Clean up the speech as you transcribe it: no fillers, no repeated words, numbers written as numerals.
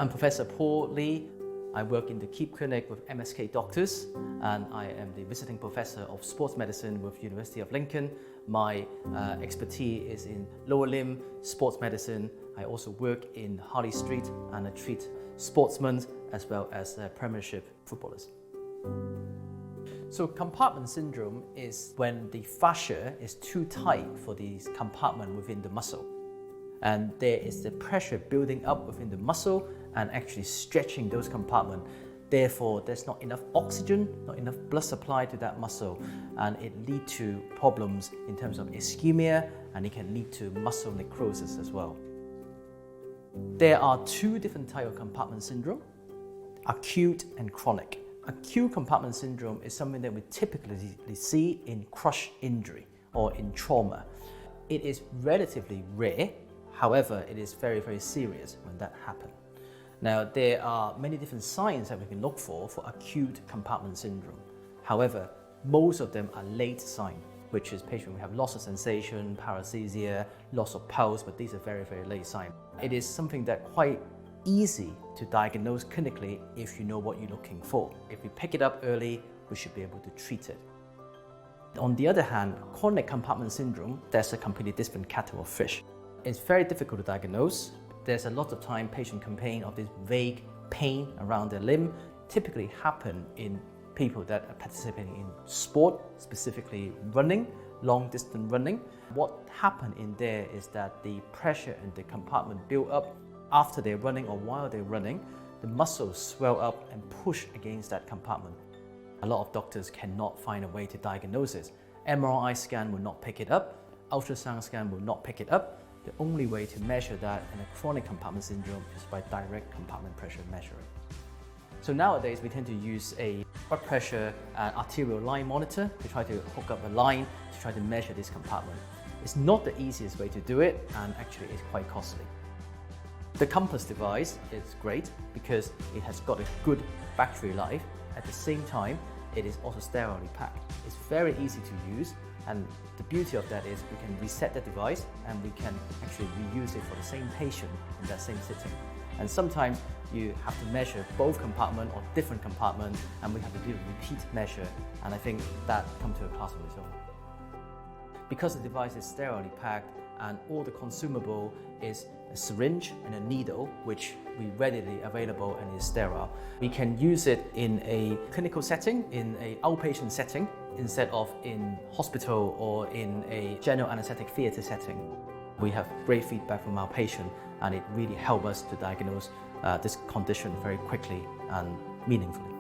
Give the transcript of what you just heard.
I'm Professor Paul Lee. I work in the Keep Clinic with MSK doctors, and I am the visiting professor of sports medicine with University of Lincoln. My expertise is in lower limb sports medicine. I also work in Harley Street, and I treat sportsmen as well as Premiership footballers. So compartment syndrome is when the fascia is too tight for the compartment within the muscle. And there is the pressure building up within the muscle and actually stretching those compartments. Therefore, there's not enough oxygen, not enough blood supply to that muscle, and it leads to problems in terms of ischemia, and it can lead to muscle necrosis as well. There are two different types of compartment syndrome, acute and chronic. Acute compartment syndrome is something that we typically see in crush injury or in trauma. It is relatively rare. However, it is very, very serious when that happens. Now, there are many different signs that we can look for acute compartment syndrome. However, most of them are late signs, which is patients who have loss of sensation, paresthesia, loss of pulse, but these are very, very late signs. It is something that quite easy to diagnose clinically if you know what you're looking for. If we pick it up early, we should be able to treat it. On the other hand, chronic compartment syndrome, that's a completely different kettle of fish. It's very difficult to diagnose. There's a lot of time patients complain of this vague pain around their limb. Typically happen in people that are participating in sport, specifically running, long distance running. What happened in there is that the pressure in the compartment build up after they're running or while they're running. The muscles swell up and push against that compartment. A lot of doctors cannot find a way to diagnose this. MRI scan will not pick it up. Ultrasound scan will not pick it up. The only way to measure that in a chronic compartment syndrome is by direct compartment pressure measuring. So nowadays we tend to use a blood pressure and arterial line monitor to try to hook up a line to try to measure this compartment. It's not the easiest way to do it, and actually it's quite costly. The Compass device is great because it has got a good battery life. At the same time, it is also sterilely packed. It's very easy to use, and the beauty of that is we can reset the device and we can actually reuse it for the same patient in that same sitting. And sometimes you have to measure both compartments or different compartments, and we have to do a repeat measure, and I think that comes to a class on its own. Because the device is sterilely packed and all the consumable is a syringe and a needle, which we readily available and is sterile. We can use it in a clinical setting, in an outpatient setting, instead of in hospital or in a general anesthetic theatre setting. We have great feedback from our patient, and it really helps us to diagnose this condition very quickly and meaningfully.